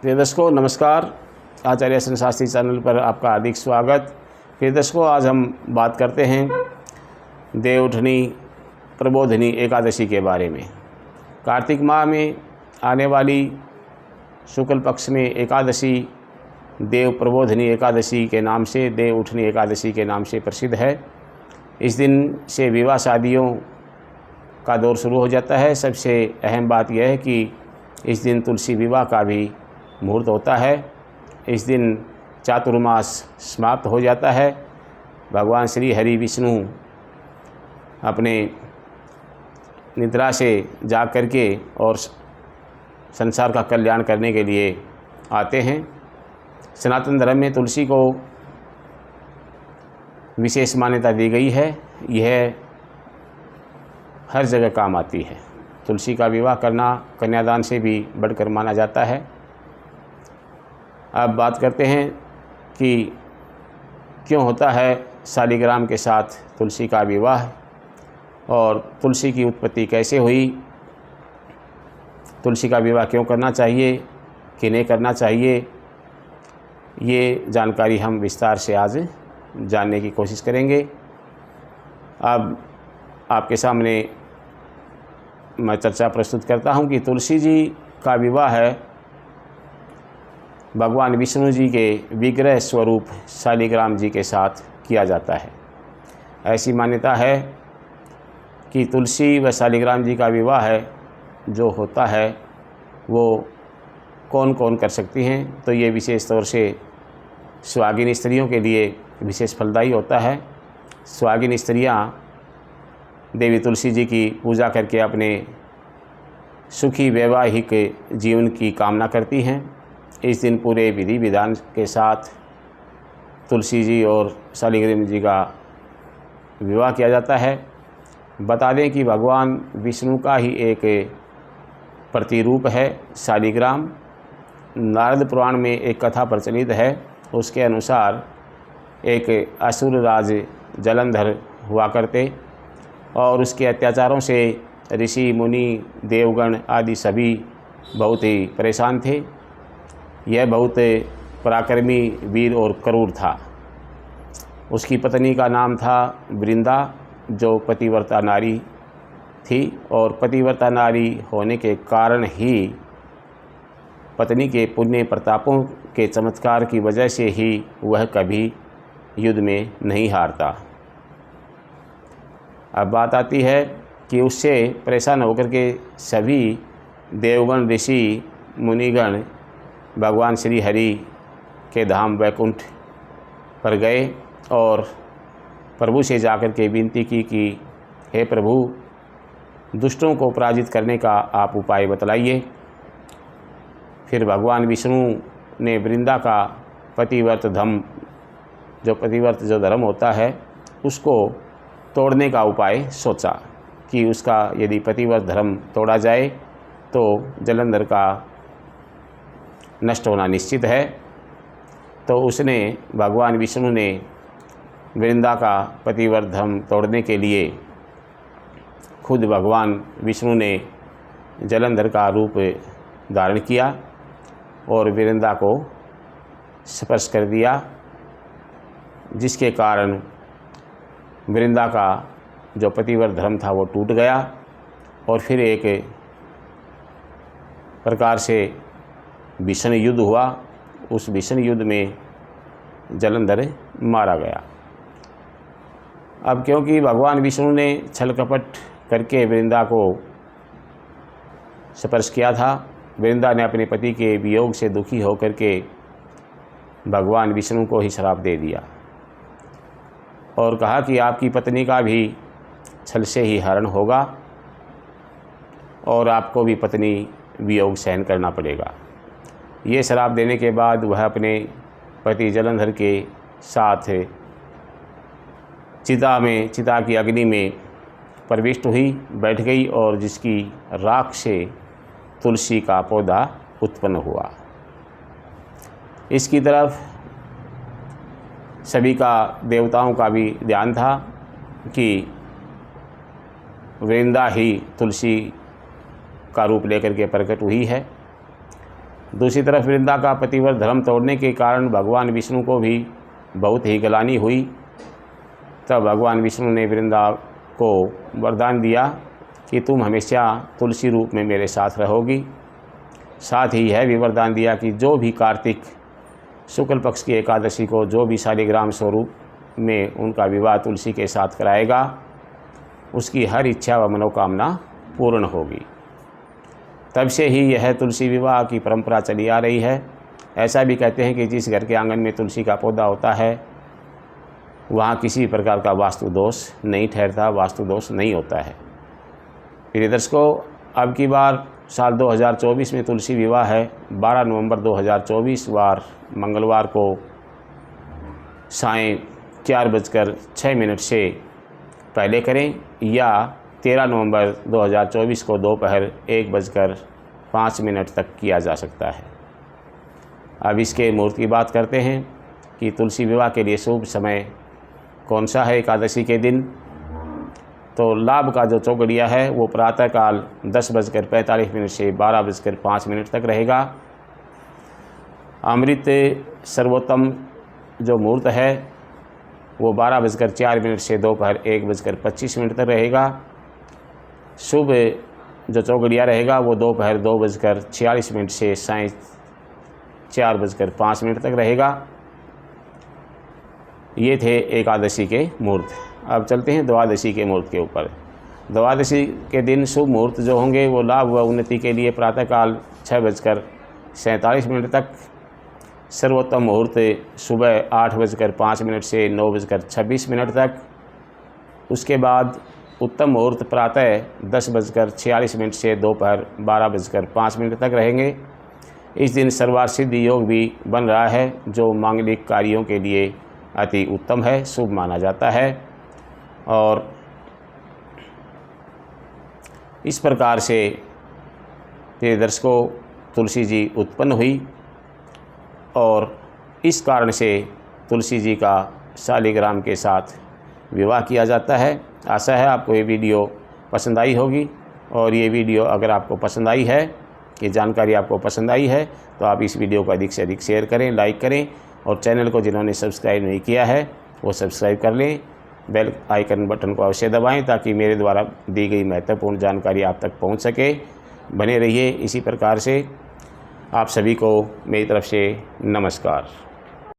प्रिय दर्शकों नमस्कार। आचार्य सन शास्त्री चैनल पर आपका हार्दिक स्वागत। प्रिय दर्शकों, आज हम बात करते हैं देवउठनी प्रबोधिनी एकादशी के बारे में। कार्तिक माह में आने वाली शुक्ल पक्ष में एकादशी देव प्रबोधिनी एकादशी के नाम से, देवउठनी एकादशी के नाम से प्रसिद्ध है। इस दिन से विवाह शादियों का दौर शुरू हो जाता है। सबसे अहम बात यह है कि इस दिन तुलसी विवाह का भी मुहूर्त होता है। इस दिन चातुर्मास समाप्त हो जाता है। भगवान श्री हरि विष्णु अपने निद्रा से जाग करके और संसार का कल्याण करने के लिए आते हैं। सनातन धर्म में तुलसी को विशेष मान्यता दी गई है। यह हर जगह काम आती है। तुलसी का विवाह करना कन्यादान से भी बढ़कर माना जाता है। अब बात करते हैं कि क्यों होता है शालिग्राम के साथ तुलसी का विवाह और तुलसी की उत्पत्ति कैसे हुई, तुलसी का विवाह क्यों करना चाहिए, किन्हें करना चाहिए, ये जानकारी हम विस्तार से आज जानने की कोशिश करेंगे। अब आपके सामने मैं चर्चा प्रस्तुत करता हूं कि तुलसी जी का विवाह है भगवान विष्णु जी के विग्रह स्वरूप शालिग्राम जी के साथ किया जाता है। ऐसी मान्यता है कि तुलसी व शालिग्राम जी का विवाह है जो होता है वो कौन कौन कर सकती हैं, तो ये विशेष तौर से सुहागिन स्त्रियों के लिए विशेष फलदायी होता है। सुहागिन स्त्रियाँ देवी तुलसी जी की पूजा करके अपने सुखी वैवाहिक जीवन की कामना करती हैं। इस दिन पूरे विधि विधान के साथ तुलसी जी और शालिग्राम जी का विवाह किया जाता है। बता दें कि भगवान विष्णु का ही एक प्रतिरूप है शालिग्राम। नारद पुराण में एक कथा प्रचलित है। उसके अनुसार एक असुर राज जलंधर हुआ करते और उसके अत्याचारों से ऋषि मुनि देवगण आदि सभी बहुत ही परेशान थे। यह बहुत पराक्रमी वीर और क्रूर था। उसकी पत्नी का नाम था वृंदा, जो पतिव्रता नारी थी और पतिव्रता नारी होने के कारण ही पत्नी के पुण्य प्रतापों के चमत्कार की वजह से ही वह कभी युद्ध में नहीं हारता। अब बात आती है कि उससे परेशान होकर के सभी देवगण ऋषि मुनिगण भगवान श्री हरि के धाम वैकुंठ पर गए और प्रभु से जाकर के विनती की कि हे प्रभु, दुष्टों को पराजित करने का आप उपाय बतलाइए। फिर भगवान विष्णु ने वृंदा का पतिव्रत धर्म होता है उसको तोड़ने का उपाय सोचा कि उसका यदि पतिव्रत धर्म तोड़ा जाए तो जलंधर का नष्ट होना निश्चित है। तो उसने भगवान विष्णु ने वृंदा का पतिव्रत धर्म तोड़ने के लिए खुद भगवान विष्णु ने जलंधर का रूप धारण किया और वृंदा को स्पर्श कर दिया, जिसके कारण वृंदा का जो पतिव्रत धर्म था वो टूट गया और फिर एक प्रकार से भीषण युद्ध हुआ। उस भीषण युद्ध में जलंधर मारा गया। अब क्योंकि भगवान विष्णु ने छल कपट करके वृंदा को स्पर्श किया था, वृंदा ने अपने पति के वियोग से दुखी होकर के भगवान विष्णु को ही श्राप दे दिया और कहा कि आपकी पत्नी का भी छल से ही हरण होगा और आपको भी पत्नी वियोग सहन करना पड़ेगा। ये श्राप देने के बाद वह अपने पति जलंधर के साथ चिता की अग्नि में प्रविष्ट हुई, बैठ गई और जिसकी राख से तुलसी का पौधा उत्पन्न हुआ। इसकी तरफ सभी का देवताओं का भी ध्यान था कि वृंदा ही तुलसी का रूप लेकर के प्रकट हुई है। दूसरी तरफ वृंदा का पतिव्रत धर्म तोड़ने के कारण भगवान विष्णु को भी बहुत ही ग्लानि हुई। तब भगवान विष्णु ने वृंदा को वरदान दिया कि तुम हमेशा तुलसी रूप में मेरे साथ रहोगी। साथ ही यह भी वरदान दिया कि जो भी कार्तिक शुक्ल पक्ष की एकादशी को जो भी शालिग्राम स्वरूप में उनका विवाह तुलसी के साथ कराएगा, उसकी हर इच्छा व मनोकामना पूर्ण होगी। तब से ही यह तुलसी विवाह की परंपरा चली आ रही है। ऐसा भी कहते हैं कि जिस घर के आंगन में तुलसी का पौधा होता है वहाँ किसी प्रकार का वास्तु दोष नहीं ठहरता, वास्तु दोष नहीं होता है। प्रिय दर्शकों, अब की बार साल 2024 में तुलसी विवाह है। 12 नवंबर 2024 वार मंगलवार को सायं 4:06 से पहले करें या 13 नवंबर 2024 को दोपहर 1:05 तक किया जा सकता है। अब इसके मुहूर्त की बात करते हैं कि तुलसी विवाह के लिए शुभ समय कौन सा है। एकादशी के दिन तो लाभ का जो चौगड़िया है वो प्रातःकाल 10:45 से 12:05 तक रहेगा। अमृत सर्वोत्तम जो मुहूर्त है वो 12:04 से दोपहर 1:25 तक रहेगा। शुभ जो चौगड़िया रहेगा वो दोपहर 2:46 से सायं 4:05 तक रहेगा। ये थे एकादशी के मुहूर्त। अब चलते हैं द्वादशी के मुहूर्त के ऊपर। द्वादशी के दिन शुभ मुहूर्त जो होंगे वो लाभ व उन्नति के लिए प्रातःकाल 6:47 तक, सर्वोत्तम मुहूर्त सुबह 8:05 से 9:26 तक। उसके बाद उत्तम मुहूर्त प्रातः 10:46 से दोपहर 12:05 तक रहेंगे। इस दिन सर्वार्थ सिद्धि योग भी बन रहा है जो मांगलिक कार्यों के लिए अति उत्तम है, शुभ माना जाता है। और इस प्रकार से प्रिय दर्शकों तुलसी जी उत्पन्न हुई और इस कारण से तुलसी जी का शालिग्राम के साथ विवाह किया जाता है। आशा है आपको ये वीडियो पसंद आई होगी और ये वीडियो अगर आपको पसंद आई है, ये जानकारी आपको पसंद आई है तो आप इस वीडियो को अधिक से अधिक शेयर करें, लाइक करें और चैनल को जिन्होंने सब्सक्राइब नहीं किया है वो सब्सक्राइब कर लें। बेल आइकन बटन को अवश्य दबाएं ताकि मेरे द्वारा दी गई महत्वपूर्ण जानकारी आप तक पहुंच सके। बने रहिए इसी प्रकार से। आप सभी को मेरी तरफ से नमस्कार।